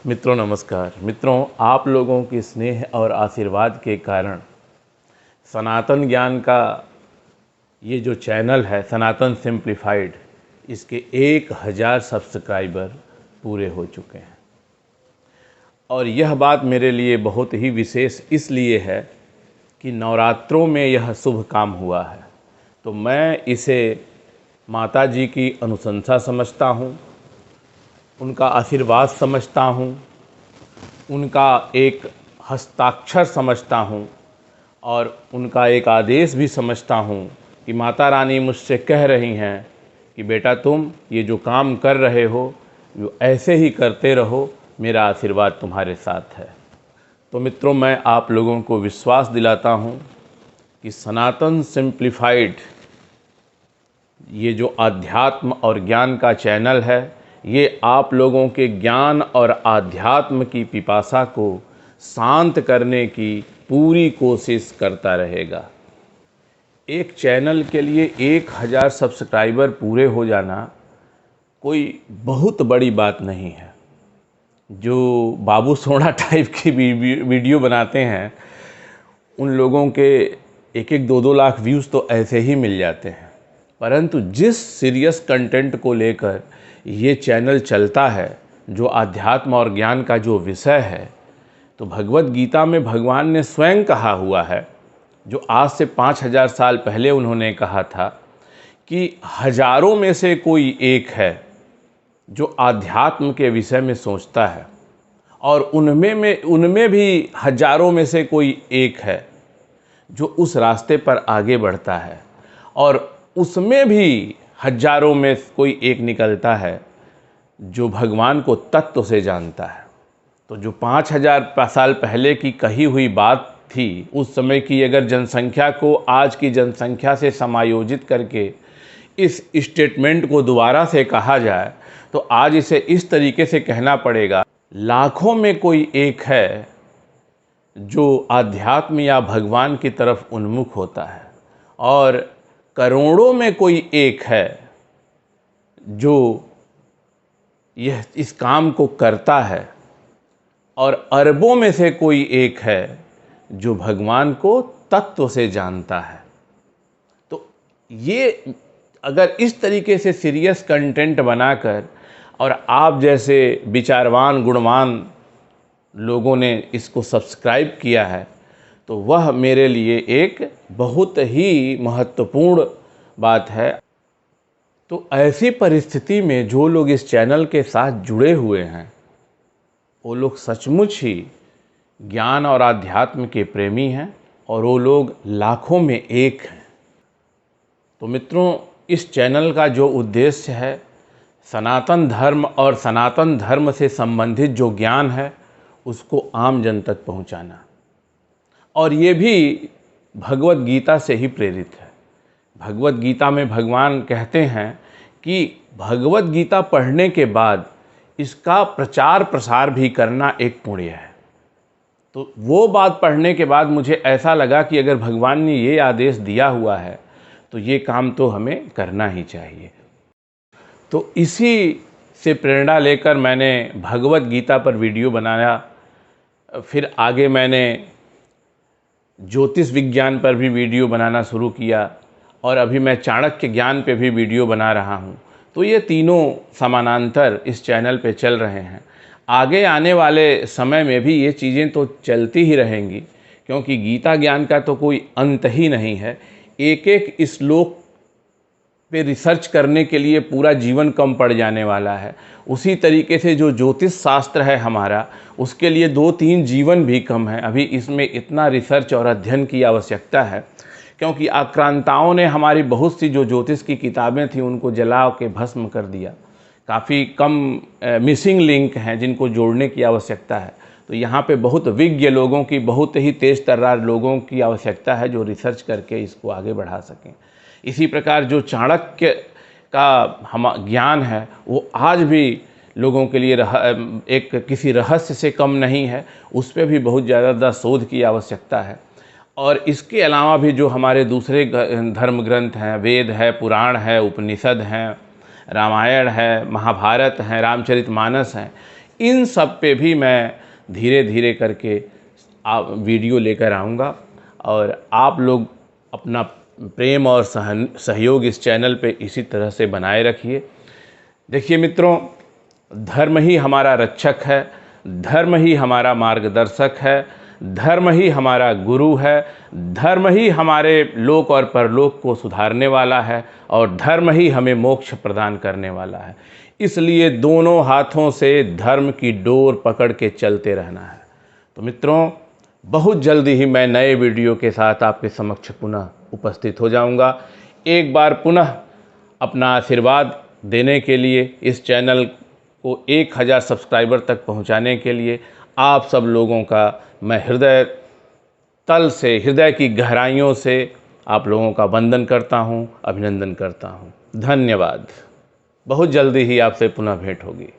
मित्रों नमस्कार। मित्रों, आप लोगों के स्नेह और आशीर्वाद के कारण सनातन ज्ञान का ये जो चैनल है सनातन सिंप्लीफाइड, इसके 1000 सब्सक्राइबर पूरे हो चुके हैं। और यह बात मेरे लिए बहुत ही विशेष इसलिए है कि नवरात्रों में यह शुभ काम हुआ है, तो मैं इसे माता जी की अनुशंसा समझता हूँ, उनका आशीर्वाद समझता हूँ, उनका एक हस्ताक्षर समझता हूँ और उनका एक आदेश भी समझता हूँ कि माता रानी मुझसे कह रही हैं कि बेटा तुम ये जो काम कर रहे हो वो ऐसे ही करते रहो, मेरा आशीर्वाद तुम्हारे साथ है। तो मित्रों, मैं आप लोगों को विश्वास दिलाता हूँ कि सनातन सिंप्लीफाइड ये जो आध्यात्म और ज्ञान का चैनल है, ये आप लोगों के ज्ञान और आध्यात्म की पिपासा को शांत करने की पूरी कोशिश करता रहेगा। एक चैनल के लिए 1000 सब्सक्राइबर पूरे हो जाना कोई बहुत बड़ी बात नहीं है। जो बाबू सोना टाइप की वीडियो बनाते हैं उन लोगों के 1-1, 2-2 लाख व्यूज़ तो ऐसे ही मिल जाते हैं, परंतु जिस सीरियस कंटेंट को लेकर ये चैनल चलता है, जो आध्यात्म और ज्ञान का जो विषय है, तो भगवत गीता में भगवान ने स्वयं कहा हुआ है, जो आज से 5000 साल पहले उन्होंने कहा था कि हजारों में से कोई एक है जो आध्यात्म के विषय में सोचता है, और उनमें भी हजारों में से कोई एक है जो उस रास्ते पर आगे बढ़ता है, और उसमें भी हजारों में कोई एक निकलता है जो भगवान को तत्व से जानता है। तो जो 5000 साल पहले की कही हुई बात थी, उस समय की अगर जनसंख्या को आज की जनसंख्या से समायोजित करके इस स्टेटमेंट को दोबारा से कहा जाए तो आज इसे इस तरीके से कहना पड़ेगा, लाखों में कोई एक है जो आध्यात्म या भगवान की तरफ उन्मुख होता है, और करोड़ों में कोई एक है जो यह इस काम को करता है, और अरबों में से कोई एक है जो भगवान को तत्व से जानता है। तो ये अगर इस तरीके से सीरियस कंटेंट बनाकर और आप जैसे विचारवान गुणवान लोगों ने इसको सब्सक्राइब किया है, तो वह मेरे लिए एक बहुत ही महत्वपूर्ण बात है। तो ऐसी परिस्थिति में जो लोग इस चैनल के साथ जुड़े हुए हैं, वो लोग सचमुच ही ज्ञान और आध्यात्म के प्रेमी हैं, और वो लोग लाखों में एक हैं। तो मित्रों, इस चैनल का जो उद्देश्य है, सनातन धर्म और सनातन धर्म से संबंधित जो ज्ञान है उसको आम जन तक पहुंचाना, और ये भी भगवत गीता से ही प्रेरित है। भगवत गीता में भगवान कहते हैं कि भगवत गीता पढ़ने के बाद इसका प्रचार प्रसार भी करना एक पुण्य है। तो वो बात पढ़ने के बाद मुझे ऐसा लगा कि अगर भगवान ने ये आदेश दिया हुआ है तो ये काम तो हमें करना ही चाहिए। तो इसी से प्रेरणा लेकर मैंने भगवत गीता पर वीडियो बनाया। फिर आगे मैंने ज्योतिष विज्ञान पर भी वीडियो बनाना शुरू किया, और अभी मैं चाणक्य ज्ञान पे भी वीडियो बना रहा हूँ। तो ये तीनों समानांतर इस चैनल पे चल रहे हैं। आगे आने वाले समय में भी ये चीज़ें तो चलती ही रहेंगी, क्योंकि गीता ज्ञान का तो कोई अंत ही नहीं है। एक एक श्लोक पे रिसर्च करने के लिए पूरा जीवन कम पड़ जाने वाला है। उसी तरीके से जो ज्योतिष शास्त्र है हमारा, उसके लिए 2-3 जीवन भी कम है। अभी इसमें इतना रिसर्च और अध्ययन की आवश्यकता है, क्योंकि आक्रांताओं ने हमारी बहुत सी जो ज्योतिष की किताबें थी उनको जला के भस्म कर दिया। काफ़ी कम मिसिंग लिंक हैं जिनको जोड़ने की आवश्यकता है। तो यहाँ पे बहुत विज्ञ लोगों की, बहुत ही तेज़ तर्रार लोगों की आवश्यकता है जो रिसर्च करके इसको आगे बढ़ा सकें। इसी प्रकार जो चाणक्य का हम ज्ञान है वो आज भी लोगों के लिए एक किसी रहस्य से कम नहीं है, उस पर भी बहुत ज़्यादा शोध की आवश्यकता है। और इसके अलावा भी जो हमारे दूसरे धर्म ग्रंथ हैं, वेद है, पुराण है, उपनिषद हैं, रामायण है, महाभारत है, रामचरितमानस हैं, इन सब पे भी मैं धीरे धीरे करके वीडियो लेकर आऊँगा और आप लोग अपना प्रेम और सहयोग इस चैनल पे इसी तरह से बनाए रखिए। देखिए मित्रों, धर्म ही हमारा रक्षक है, धर्म ही हमारा मार्गदर्शक है, धर्म ही हमारा गुरु है, धर्म ही हमारे लोक और परलोक को सुधारने वाला है और धर्म ही हमें मोक्ष प्रदान करने वाला है। इसलिए दोनों हाथों से धर्म की डोर पकड़ के चलते रहना है। तो मित्रों, बहुत जल्दी ही मैं नए वीडियो के साथ आपके समक्ष पुनः उपस्थित हो जाऊंगा। एक बार पुनः अपना आशीर्वाद देने के लिए, इस चैनल को 1000 सब्सक्राइबर तक पहुंचाने के लिए आप सब लोगों का मैं हृदय तल से, हृदय की गहराइयों से आप लोगों का वंदन करता हूं, अभिनंदन करता हूं। धन्यवाद। बहुत जल्दी ही आपसे पुनः भेंट होगी।